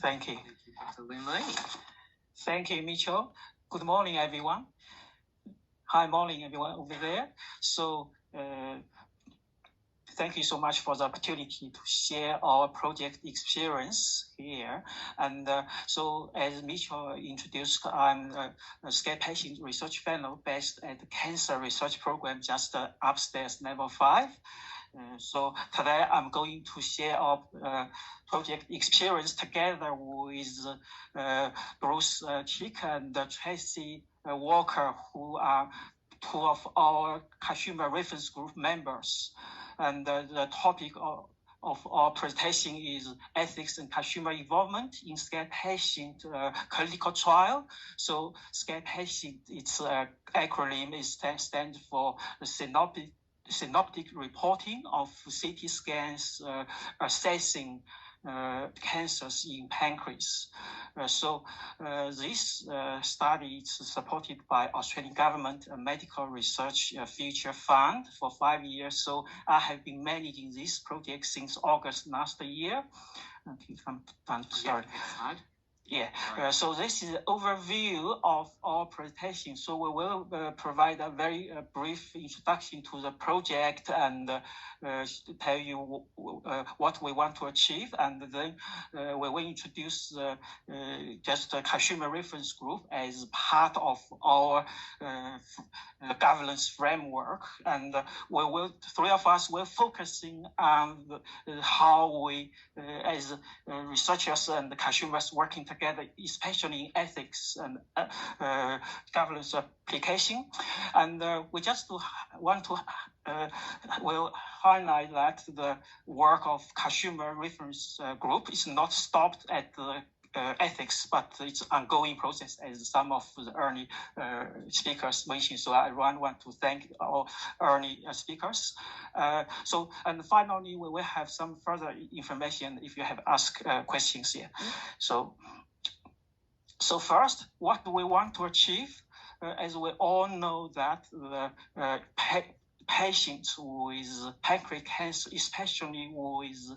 Thank you. Thank you, Dr. Lin. Thank you, Mitchell. Good morning, everyone. Hi, morning, everyone over there. So, thank you so much for the opportunity to share our project experience here. And so, as Mitchell introduced, I'm a SCARE patient research fellow based at the Cancer Research Program just upstairs, level 5. So today I'm going to share our project experience together with Bruce Chick and Tracy Walker, who are two of our consumer reference group members. And the topic of our presentation is ethics and consumer involvement in SCARE patient clinical trial. So SCARE patient, its acronym stands for synoptic reporting of CT scans assessing cancers in pancreas. This study is supported by Australian government Medical Research Future Fund for 5 years. So I have been managing this project since August last year. Okay, sorry. Yeah, so this is an overview of our presentation. So we will provide a very brief introduction to the project and tell you what we want to achieve. And then we will introduce just a consumer reference group as part of our governance framework. And three of us will focusing on how we, as researchers and consumers working together, especially in ethics and governance application. And we just want to will highlight that the work of consumer reference group is not stopped at the ethics, but it's an ongoing process, as some of the early speakers mentioned. So I want to thank our early speakers. And finally, we will have some further information if you have asked questions here. So first, what do we want to achieve? As we all know that the patients with pancreatic cancer, especially with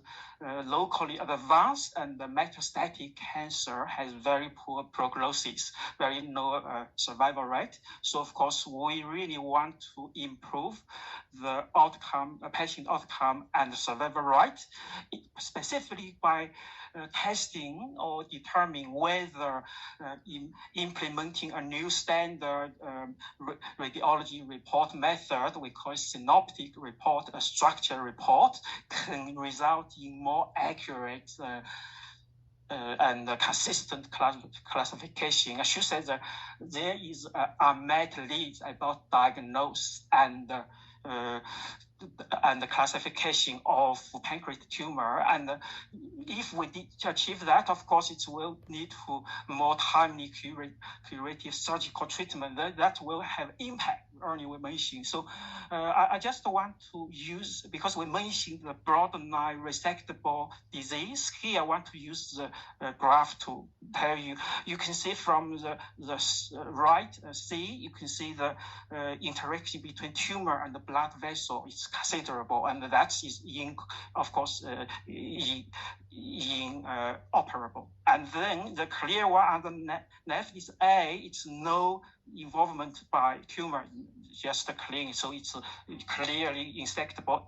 locally advanced and metastatic cancer, has very poor prognosis, very low survival rate. So of course, we really want to improve the outcome, patient outcome and survival rate, specifically by testing or determining whether implementing a new standard radiology report method, we call it synoptic report, a structure report, can result in more accurate and consistent classification. I should say that there is a unmet need about diagnose and the classification of pancreatic tumor. And if we did achieve that, of course, it will lead to more timely curative surgical treatment that will have impact, earlier we mentioned. So I just want to use, because we mentioned the borderline resectable disease, here I want to use the graph to tell you. You can see from the right C, you can see the interaction between tumor and the blood vessel is considerable, and that is of course operable. And then the clear one on the left is A. It's no involvement by tumor, just clean, so it's clearly insectable.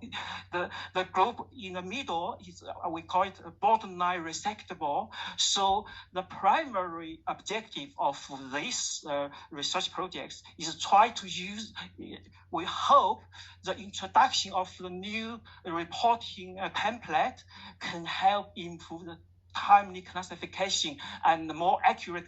The group in the middle is, we call it borderline resectable. So the primary objective of this research projects is try to use, we hope, the introduction of the new reporting template can help improve the timely classification and more accurate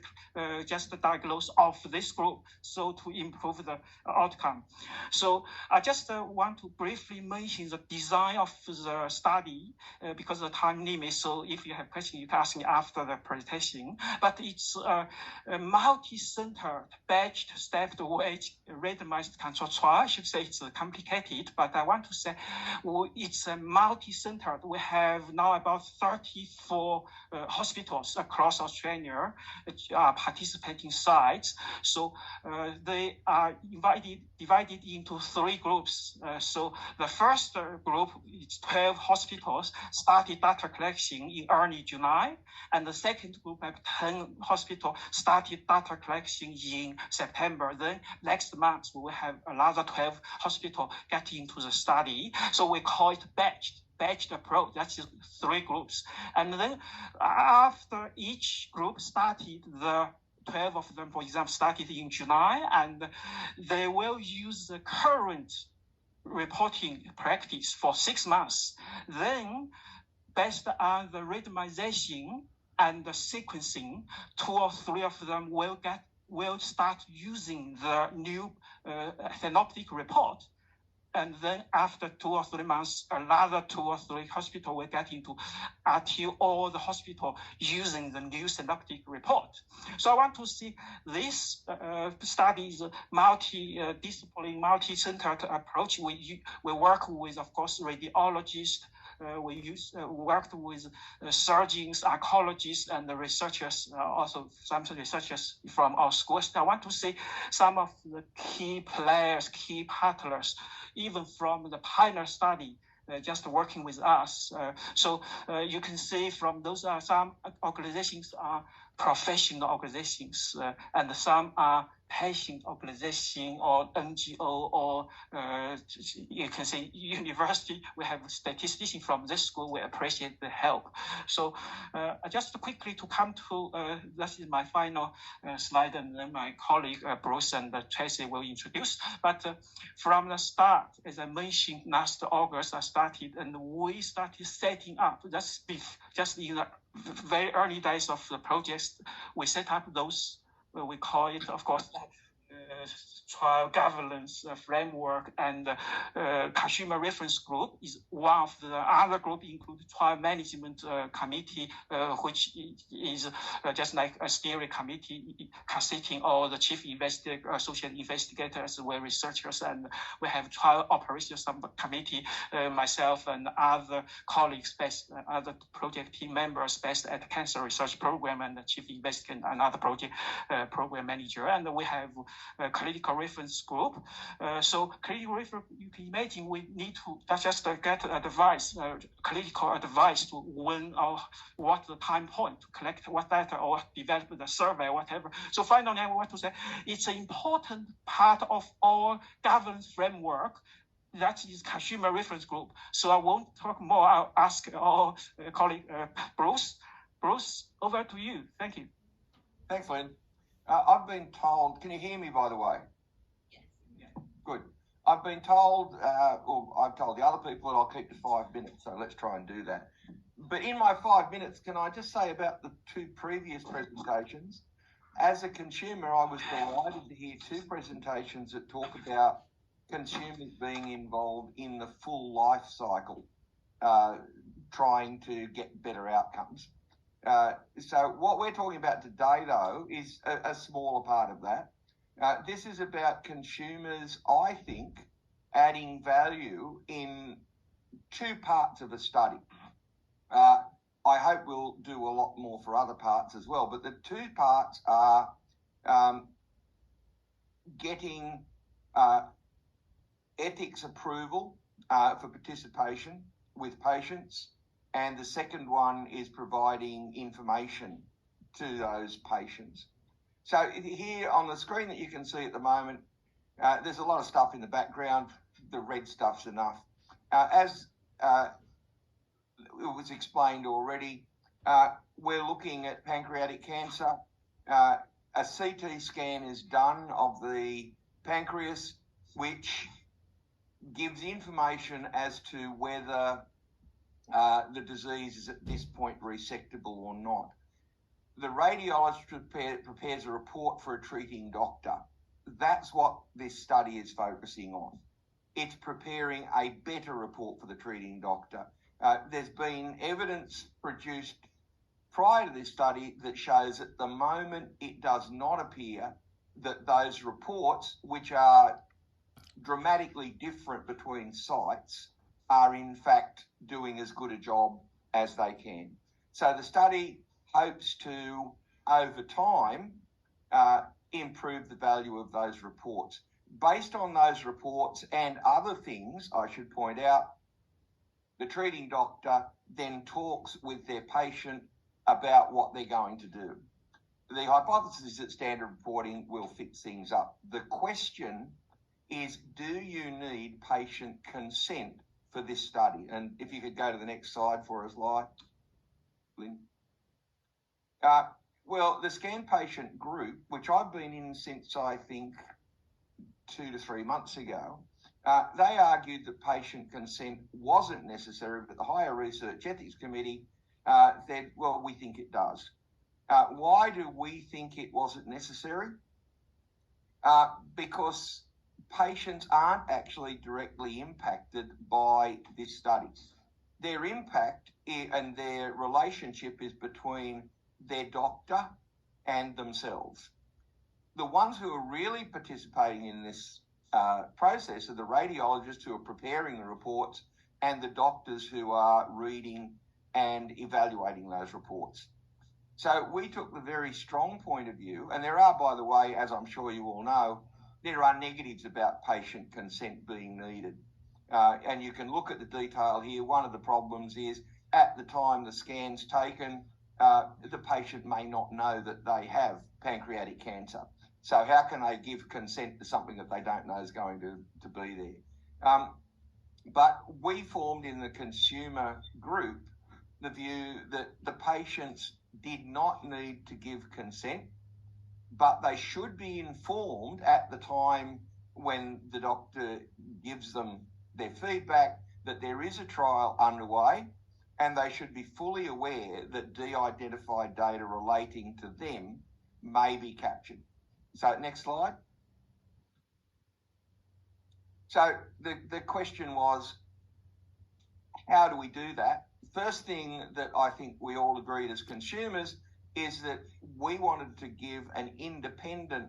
just diagnose of this group, so to improve the outcome. So I just want to briefly mention the design of the study because of the time limit. So if you have questions, you can ask me after the presentation. But it's a multi-centered, batched, stepped weight randomized control trial. I should say it's complicated, but I want to say it's a multi-centered. We have now about 34 hospitals across Australia are participating sites. So they are divided into 3 groups. So the first group is 12 hospitals started data collection in early July, and the second group of 10 hospitals started data collection in September. Then next month we will have another 12 hospitals get into the study. So we call it batched approach. That's 3 groups. And then after each group started, the 12 of them, for example, started in July, and they will use the current reporting practice for 6 months. Then, based on the randomization and the sequencing, 2 or 3 of them will start using the new synoptic report. And then after 2 or 3 months, another 2 or 3 hospitals will get into until all the hospitals using the new synoptic report. So I want to see this study is a multi-discipline, multi-centered approach. We work with, of course, radiologists. We worked with surgeons, oncologists, and the researchers, also some researchers from our schools. I want to see some of the key players, key partners, even from the pioneer study, just working with us. So you can see from those some organizations are professional organizations, and some are patient organization or NGO, or you can say university. We have statisticians from this school. We appreciate the help. So just quickly to come to, this is my final slide, and then my colleague Bruce and Tracy will introduce. But from the start, as I mentioned, last August, I started, and we started setting up, just in the very early days of the project, we set up those, we call it, of course, trial governance framework, and consumer reference group is one of the other group, include trial management committee, which is just like a steering committee consisting of the chief investigator, associate investigators, we researchers, and we have trial operations committee, myself and other colleagues, other project team members based at Cancer Research Program, and the chief investigator, another project program manager, and we have a clinical reference group. So clinical reference, you can imagine we need to just get advice, clinical advice to when or what the time point to collect what data or develop the survey or whatever. So finally, I want to say it's an important part of our governance framework. That is consumer reference group. So I won't talk more. I'll ask our colleague Bruce. Bruce, over to you. Thank you. Thanks, Lynn. I've been told, can you hear me, by the way? Yes. Good. I've been told, or I've told the other people that I'll keep to 5 minutes, so let's try and do that. But in my 5 minutes, can I just say about the 2 previous presentations? As a consumer, I was delighted to hear 2 presentations that talk about consumers being involved in the full life cycle, trying to get better outcomes. So what we're talking about today, though, is a smaller part of that. This is about consumers, I think, adding value in 2 parts of a study. I hope we'll do a lot more for other parts as well, but the 2 parts are getting ethics approval for participation with patients, and the second one is providing information to those patients. So here on the screen that you can see at the moment, there's a lot of stuff in the background. The red stuff's enough. As it was explained already, we're looking at pancreatic cancer. A CT scan is done of the pancreas, which gives information as to whether the disease is at this point resectable or not. The radiologist prepares a report for a treating doctor. That's what this study is focusing on. It's preparing a better report for the treating doctor. There's been evidence produced prior to this study that shows at the moment it does not appear that those reports, which are dramatically different between sites, are in fact doing as good a job as they can. So the study hopes to, over time, improve the value of those reports. Based on those reports and other things, I should point out, the treating doctor then talks with their patient about what they're going to do. The hypothesis is that standard reporting will fix things up. The question is, do you need patient consent for this study? And if you could go to the next slide for us, Lynn. Well, the scan patient group, which I've been in since I think 2 to 3 months ago, they argued that patient consent wasn't necessary, but the Higher Research Ethics Committee said, well, we think it does. Why do we think it wasn't necessary? Because patients aren't actually directly impacted by this study. Their impact and their relationship is between their doctor and themselves. The ones who are really participating in this process are the radiologists who are preparing the reports and the doctors who are reading and evaluating those reports. So we took the very strong point of view, and there are, by the way, as I'm sure you all know, there are negatives about patient consent being needed. And you can look at the detail here. One of the problems is at the time the scan's taken, the patient may not know that they have pancreatic cancer. So how can they give consent to something that they don't know is going to be there? But we formed in the consumer group the view that the patients did not need to give consent, but they should be informed at the time when the doctor gives them their feedback that there is a trial underway, and they should be fully aware that de-identified data relating to them may be captured. So next slide. So the question was, how do we do that? First thing that I think we all agreed as consumers is that we wanted to give an independent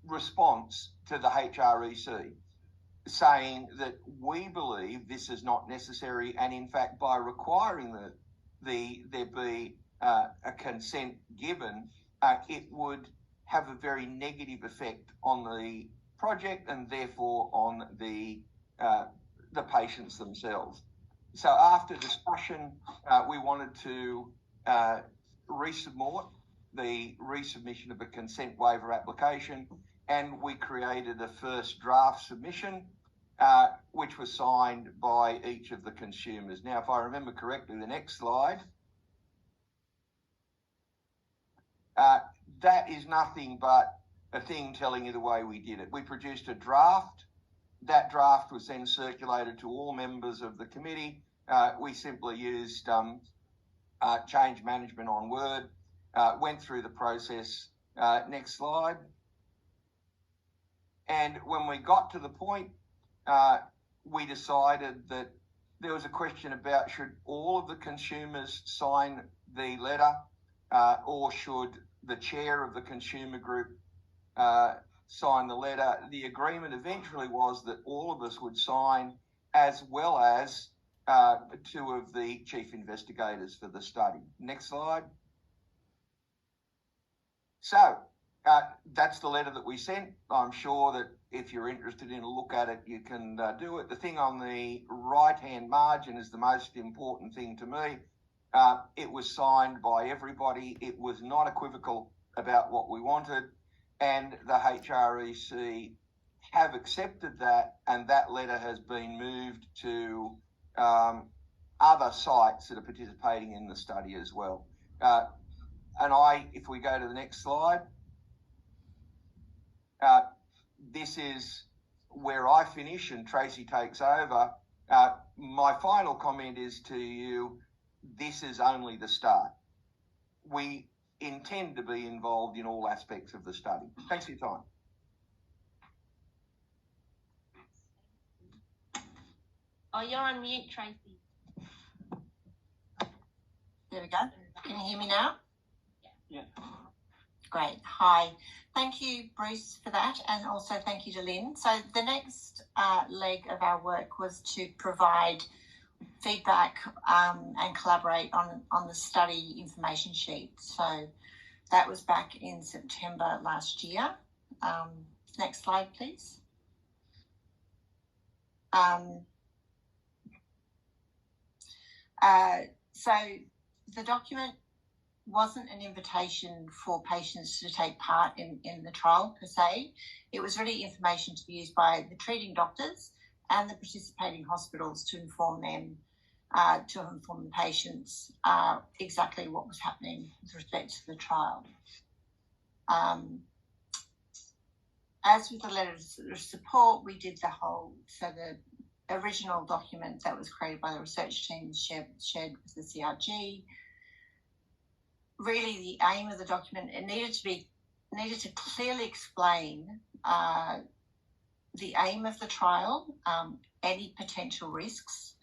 response to the HREC, saying that we believe this is not necessary, and in fact, by requiring that there be a consent given, it would have a very negative effect on the project and therefore on the patients themselves. So after discussion, we wanted to resubmit the resubmission of a consent waiver application, and we created a first draft submission, which was signed by each of the consumers. Now, if I remember correctly, the next slide, that is nothing but a thing telling you the way we did it. We produced a draft. That draft was then circulated to all members of the committee. We simply used change management on Word, went through the process. Next slide. And when we got to the point, we decided that there was a question about should all of the consumers sign the letter, or should the chair of the consumer group sign the letter. The agreement eventually was that all of us would sign, as well as 2 of the chief investigators for the study. Next slide. So that's the letter that we sent. I'm sure that if you're interested in a look at it, you can do it. The thing on the right-hand margin is the most important thing to me. It was signed by everybody. It was not equivocal about what we wanted, and the HREC have accepted that, and that letter has been moved to other sites that are participating in the study as well. If we go to the next slide, this is where I finish and Tracy takes over. My final comment is to you, this is only the start. We intend to be involved in all aspects of the study. Thanks for your time. Oh, you're on mute, Tracy. There we go. Can you hear me now? Yeah. Great. Hi. Thank you, Bruce, for that, and also thank you to Lynn. So the next leg of our work was to provide feedback and collaborate on the study information sheet. So that was back in September last year. Next slide, please. So the document wasn't an invitation for patients to take part in the trial per se. It was really information to be used by the treating doctors and the participating hospitals to inform them, to inform the patients exactly what was happening with respect to the trial. As with the letters of support, we did the original document that was created by the research team shared with the CRG. Really, the aim of the document, it needed to clearly explain the aim of the trial, any potential risks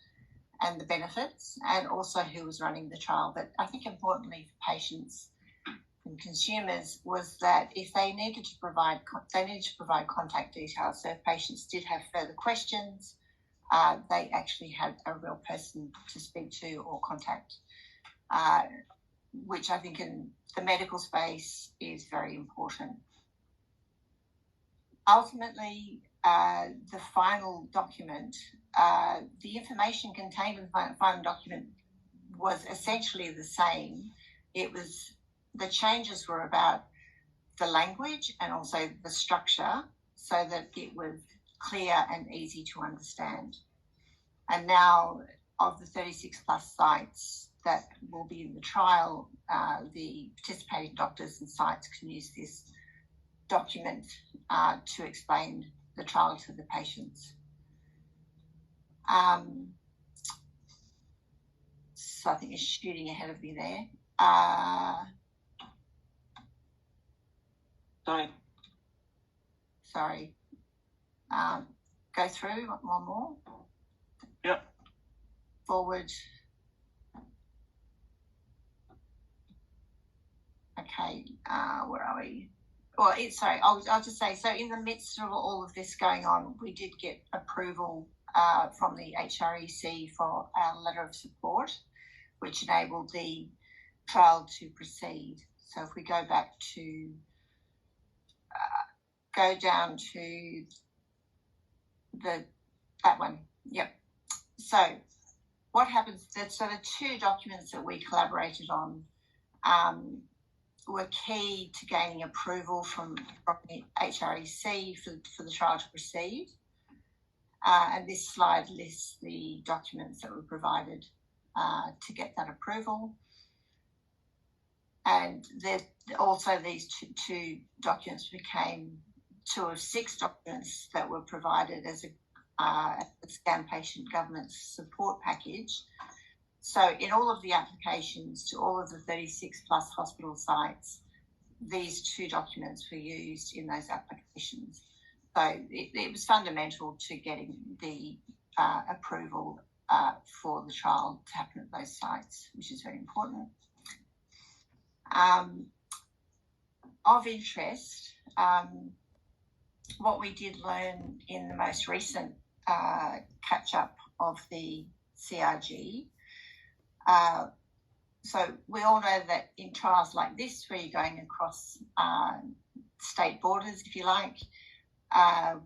and the benefits, and also who was running the trial. But I think importantly for patients and consumers was that if they needed to provide contact details. So if patients did have further questions, they actually had a real person to speak to or contact, which I think in the medical space is very important. Ultimately, the final document, the information contained in the final document was essentially the same. The changes were about the language and also the structure so that it was clear and easy to understand. And now, of the 36 plus sites that will be in the trial, the participating doctors and sites can use this document to explain the trial to the patients. So I think it's shooting ahead of me there. Sorry. Go through one more. Yep. Forward. Okay, where are we? Well, I'll just say, so in the midst of all of this going on, we did get approval from the HREC for our letter of support, which enabled the trial to proceed. So if we go back to, go down to that one, yep. So what happens, so the two documents that we collaborated on were key to gaining approval from the HREC for the trial to proceed. And this slide lists the documents that were provided to get that approval. And also these two documents became 2 of 6 documents that were provided as a scan patient government support package. So in all of the applications to all of the 36 plus hospital sites, these 2 documents were used in those applications. So it was fundamental to getting the approval for the trial to happen at those sites, which is very important. Of interest, what we did learn in the most recent catch-up of the CRG, so we all know that in trials like this, where you're going across state borders, if you like,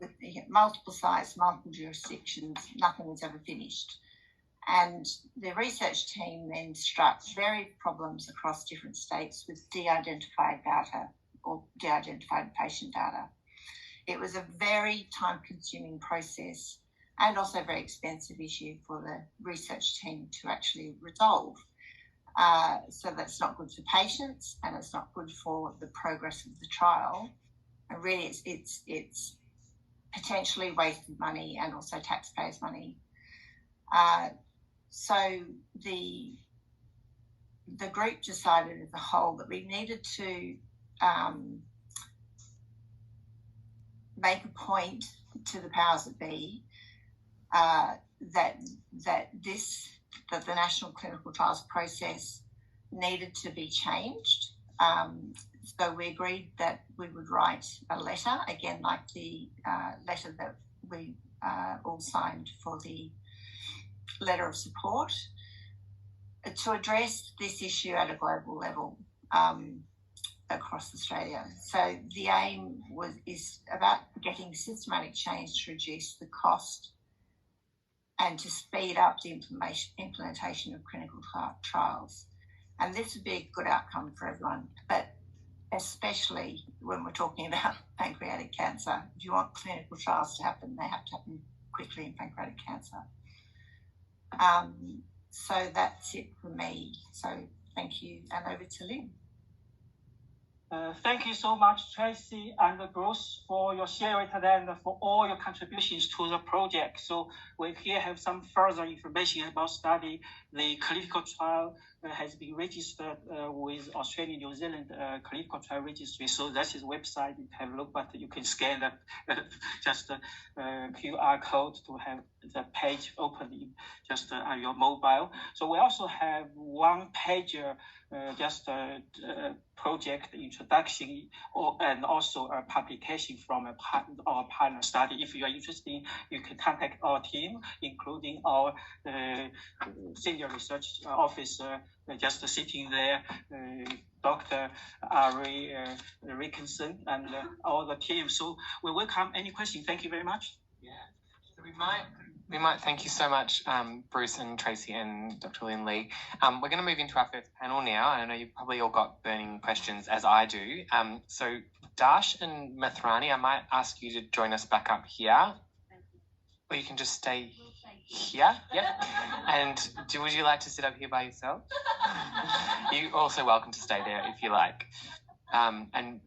with multiple sites, multiple jurisdictions, nothing was ever finished. And the research team then struck varied problems across different states with de-identified data or de-identified patient data. It was a very time-consuming process and also a very expensive issue for the research team to actually resolve. So that's not good for patients and it's not good for the progress of the trial. And really it's potentially wasted money and also taxpayers' money. So the group decided as a whole that we needed to make a point to the powers that be that the national clinical trials process needed to be changed. So we agreed that we would write a letter, again, like the letter that we all signed for the letter of support to address this issue at a global level across Australia. So the aim is about getting systematic change to reduce the cost and to speed up the implementation of clinical trials. And this would be a good outcome for everyone, but especially when we're talking about pancreatic cancer. If you want clinical trials to happen, they have to happen quickly in pancreatic cancer. So that's it for me. So thank you, and over to Lynn. Thank you so much, Tracy and Bruce, for your sharing today and for all your contributions to the project. So we here have some further information about study. The clinical trial has been registered with Australia New Zealand clinical trial registry. So that's his website. You can look, but you can scan the just QR code to have the page open just on your mobile. So we also have one pager, just project introduction and also a publication from our partner study. If you are interested, you can contact our team, including our senior research officer just sitting there, Dr. Ari Rickinson, and all the team. So we welcome any question. Thank you very much. Yeah, so we might thank you so much, Bruce and Tracy and Dr. Lynn Lee. We're going to move into our first panel now. I know you've probably all got burning questions, as I do. So Dash and Mathrani, I might ask you to join us back up here. Or you can just stay here. Yep. And would you like to sit up here by yourself? You're also welcome to stay there if you like. And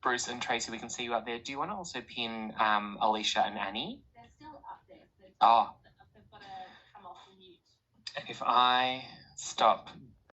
Bruce and Tracy, we can see you up there. Do you want to also pin Alicia and Annie? They're still up there. Oh. They've got to come off and mute. If I stop